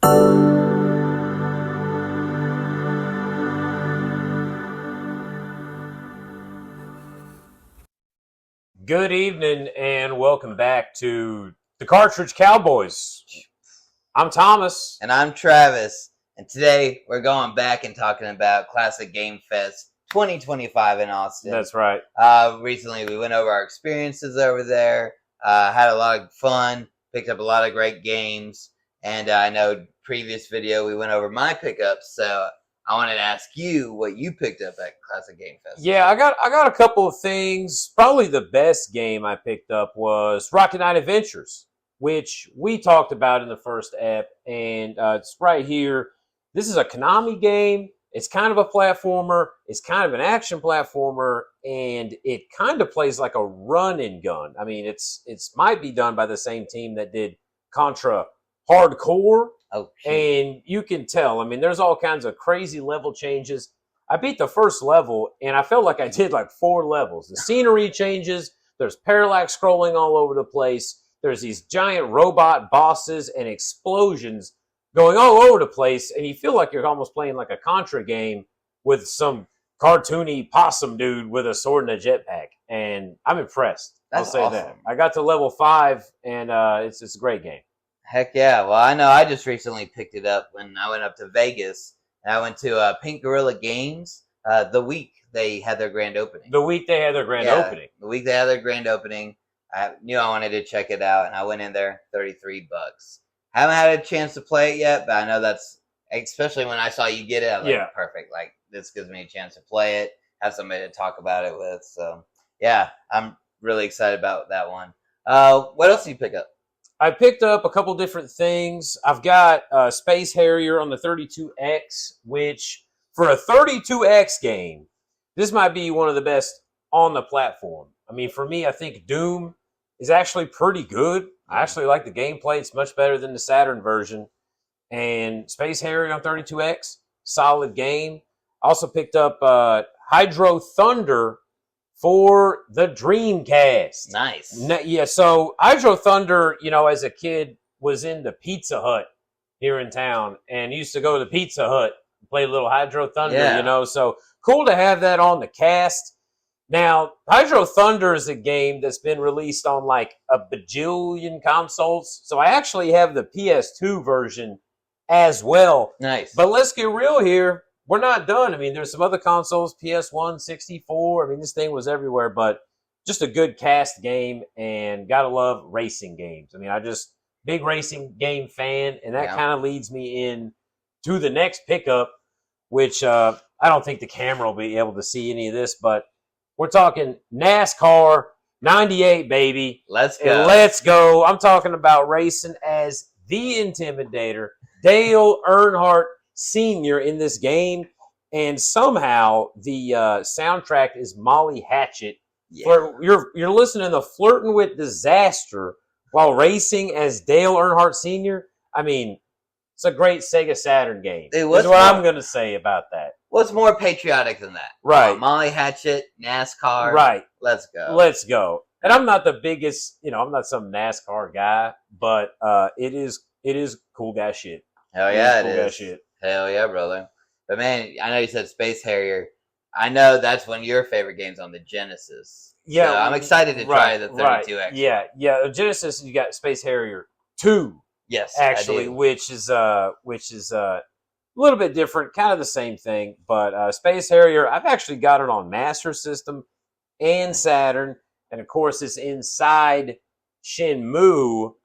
Good evening and welcome back to the Cartridge Cowboys. I'm Thomas. And I'm Travis. And today we're going back and talking about Classic Game Fest 2025 in Austin. That's right. Recently we went over our experiences over there, had a lot of fun, picked up a lot of great games. And I know previous video we went over my pickups, so I wanted to ask you what you picked up at Classic Game Fest. Yeah, I got a couple of things. Probably the best game I picked up was Rocket Knight Adventures, which we talked about in the first ep, and it's right here. This is a Konami game. It's kind of a platformer. It's kind of an action platformer, and it kind of plays like a run and gun. I mean, it's might be done by the same team that did Contra Hardcore. Oh, and you can tell. I mean, there's all kinds of crazy level changes. I beat the first level, and I felt like I did like 4 levels. The scenery changes. There's parallax scrolling all over the place. There's these giant robot bosses and explosions going all over the place, and you feel like you're almost playing like a Contra game with some cartoony possum dude with a sword and a jetpack. And I'm impressed. That's I'll say awesome. that. I got to level 5, and it's a great game. Heck yeah. Well, I know I just recently picked it up when I went up to Vegas. And I went to Pink Gorilla Games the week they had their grand opening. The week they had their grand opening. The week they had their grand opening. I knew I wanted to check it out, and I went in there, $33. Haven't had a chance to play it yet, but I know that's, especially when I saw you get it, I was like, perfect. Like, this gives me a chance to play it, have somebody to talk about it with. So, yeah, I'm really excited about that one. What else did you pick up? I picked up a couple different things. I've got Space Harrier on the 32X, which for a 32X game, this might be one of the best on the platform. I mean, for me, I think Doom is actually pretty good. I actually like the gameplay. It's much better than the Saturn version. And Space Harrier on 32X, solid game. I also picked up Hydro Thunder for the Dreamcast. Nice. Yeah, so Hydro Thunder, as a kid, was in the Pizza Hut here in town and used to go to the Pizza Hut and play a little Hydro Thunder, So cool to have that on the cast. Now, Hydro Thunder is a game that's been released on like a bajillion consoles. So I actually have the PS2 version as well. Nice. But let's get real here. We're not done. I mean, there's some other consoles, PS1, 64. I mean, this thing was everywhere, but just a good cast game, and gotta love racing games. I mean, big racing game fan, and that kind of leads me in to the next pickup, which I don't think the camera will be able to see any of this, but we're talking NASCAR 98, baby. Let's go. And let's go. I'm talking about racing as the Intimidator, Dale Earnhardt Sr. in this game, and somehow the soundtrack is Molly Hatchet. Yeah. You're listening to Flirting with Disaster while racing as Dale Earnhardt Sr. I mean, it's a great Sega Saturn game. That's what I'm going to say about that. What's more patriotic than that? Right. Molly Hatchet, NASCAR. Right. Let's go. Let's go. And I'm not the biggest, I'm not some NASCAR guy, but it is cool guy shit. Hell yeah, it is. Cool guy shit. Hell yeah, brother. But man, I know you said Space Harrier. I know that's one of your favorite games on the Genesis. Yeah. So I'm excited to try the 32X. Right. Yeah. Genesis, you got Space Harrier 2. Yes. Actually, which is a little bit different, kind of the same thing. But Space Harrier, I've actually got it on Master System and Saturn. And of course, it's inside Shenmue.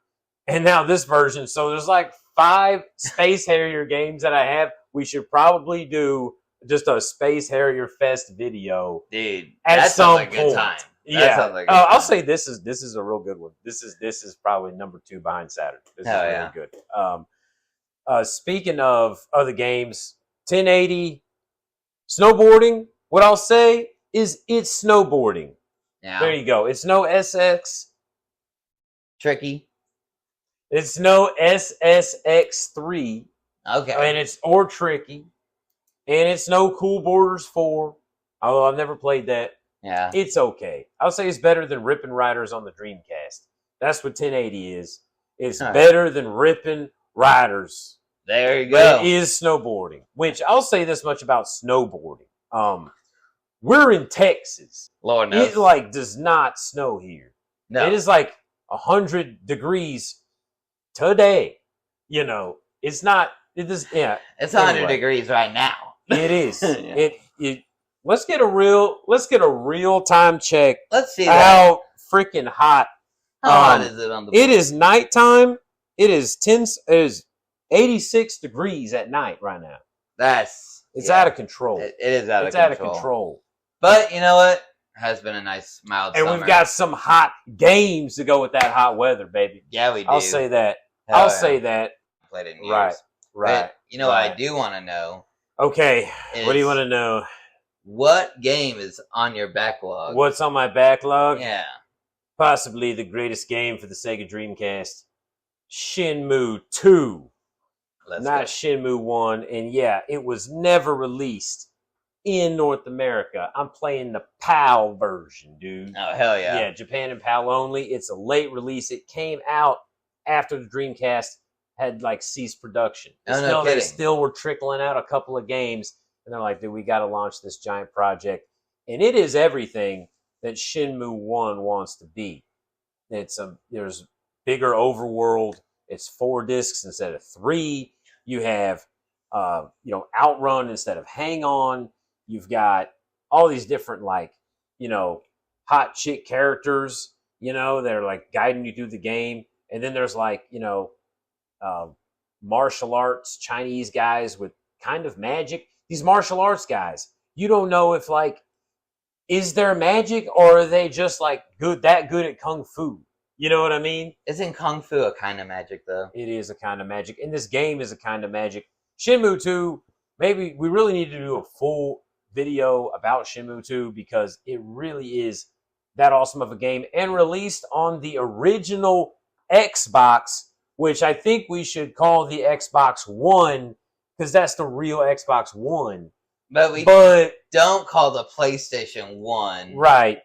And now this version. So there's like 5 Space Harrier games that I have. We should probably do just a Space Harrier Fest video, dude. At some like point. Good time. Yeah, I'll say this is a real good one. This is probably number 2 behind Saturn. This is really good. Speaking of other games, 1080 snowboarding. What I'll say is it's snowboarding. Yeah. There you go. It's no SX. Tricky. It's no SSX3. Okay. And it's or Tricky. And it's no Cool Borders 4. Although I've never played that. Yeah. It's okay. I'll say it's better than Rippin' Riders on the Dreamcast. That's what 1080 is. It's better than Rippin' Riders There you But go. it is snowboarding, which I'll say this much about snowboarding. We're in Texas. Lord knows. It does not snow here. No. It is 100 degrees today. It's not. It is. Yeah. It's 100 degrees right now. It is. Yeah. Let's get a real time check. Let's see how freaking hot. How hot is it on the board? It is nighttime. It is 86 degrees at night right now. It's out of control. It is out of control. It's out of control. But you know what? It has been a nice mild summer. And we've got some hot games to go with that hot weather, baby. Yeah, we do. I'll say that. I'll say that. Played it in years. Right. But, what I do want to know. Okay. What do you want to know? What game is on your backlog? What's on my backlog? Yeah. Possibly the greatest game for the Sega Dreamcast. Shenmue 2. Not Shenmue 1. And yeah, it was never released in North America. I'm playing the PAL version, dude. Oh, hell yeah. Yeah, Japan and PAL only. It's a late release. It came out after the Dreamcast had ceased production. They still were trickling out a couple of games. And they're like, dude, we got to launch this giant project. And it is everything that Shenmue 1 wants to be. There's bigger overworld. It's 4 discs instead of 3. You have, Outrun instead of Hang On. You've got all these different, hot chick characters, they're guiding you through the game. And then there's martial arts, Chinese guys with kind of magic. These martial arts guys, you don't know if is there magic or are they just good at kung fu? You know what I mean? Isn't kung fu a kind of magic though? It is a kind of magic, and this game is a kind of magic. Shenmue 2, maybe we really need to do a full video about Shenmue 2 because it really is that awesome of a game and released on the original Xbox, which I think we should call the Xbox One because that's the real Xbox One. But don't call the PlayStation 1. Right.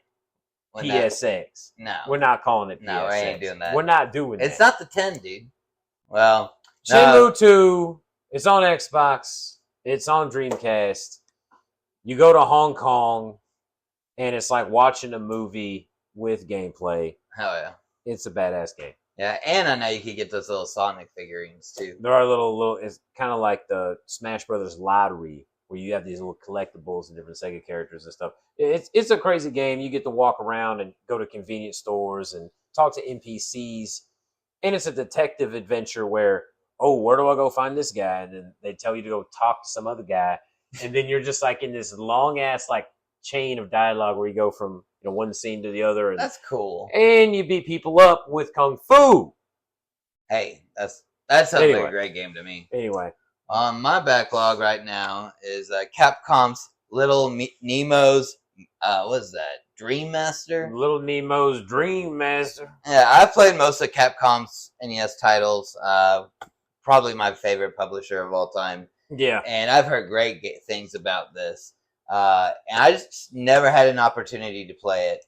PSX. No. We're not calling it PSX. No, we ain't doing that. We're not doing that. It's not the 10, dude. Well, Shenmue 2, it's on Xbox. It's on Dreamcast. You go to Hong Kong, and it's like watching a movie with gameplay. Hell yeah. It's a badass game. Yeah, and I know you could get those little Sonic figurines, too. There are little it's kind of like the Smash Brothers lottery, where you have these little collectibles and different Sega characters and stuff. It's a crazy game. You get to walk around and go to convenience stores and talk to NPCs. And it's a detective adventure where, where do I go find this guy? And then they tell you to go talk to some other guy. And then you're just in this long-ass chain of dialogue where you go from one scene to the other. And, that's cool. And you beat people up with Kung Fu. Hey, that sounds like a great game to me. Anyway. My backlog right now is Capcom's Little Nemo's, what is that? Dream Master? Little Nemo's Dream Master. Yeah, I've played most of Capcom's NES titles. Probably my favorite publisher of all time. Yeah. And I've heard great things about this. And I just never had an opportunity to play it.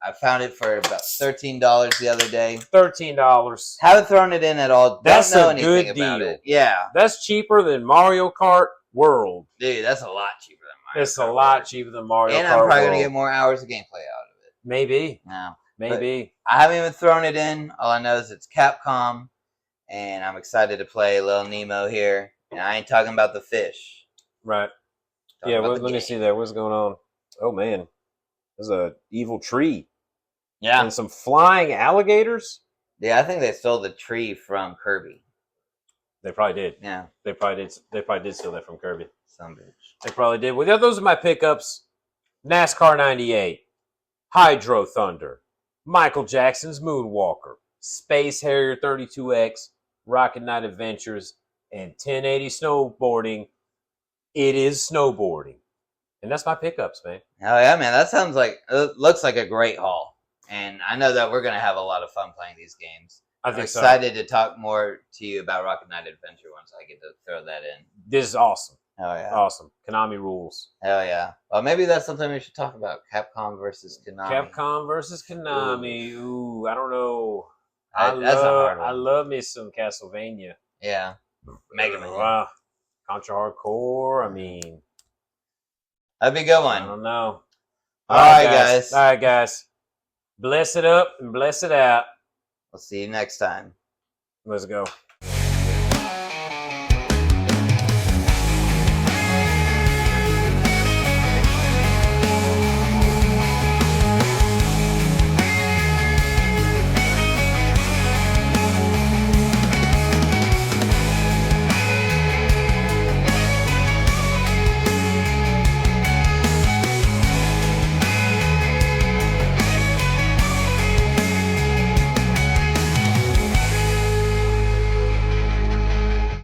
I found it for about $13 the other day. $13. Haven't thrown it in at all. That's Don't know a anything good about deal. It. Yeah. That's cheaper than Mario Kart World. Dude, that's a lot cheaper than Mario Kart. It's a lot cheaper than Mario Kart. And I'm probably going to get more hours of gameplay out of it. Maybe. No. Maybe. But I haven't even thrown it in. All I know is it's Capcom. And I'm excited to play Little Nemo here. And I ain't talking about the fish. Right. Yeah, let me see that. What's going on? Oh, man. There's a evil tree. Yeah. And some flying alligators? Yeah, I think they stole the tree from Kirby. They probably did. Yeah. They probably did steal that from Kirby. Some bitch. They probably did. Well, yeah, those are my pickups. NASCAR 98. Hydro Thunder. Michael Jackson's Moonwalker. Space Harrier 32X. Rocket Knight Adventures. And 1080 Snowboarding. It is snowboarding. And that's my pickups, man. Oh, yeah, man. That sounds looks like a great haul. And I know that we're going to have a lot of fun playing these games. I'm excited to talk more to you about Rocket Knight Adventure once I get to throw that in. This is awesome. Oh, yeah. Awesome. Konami rules. Hell yeah. Well, maybe that's something we should talk about. Capcom versus Konami. Capcom versus Konami. Ooh, I don't know. That's a hard one. I love me some Castlevania. Yeah. Mega Man. Wow. Contra Hardcore. I mean, That'd be a good I one. don't know. All right, guys. All right, guys. Bless it up and bless it out. We'll see you next time. Let's go.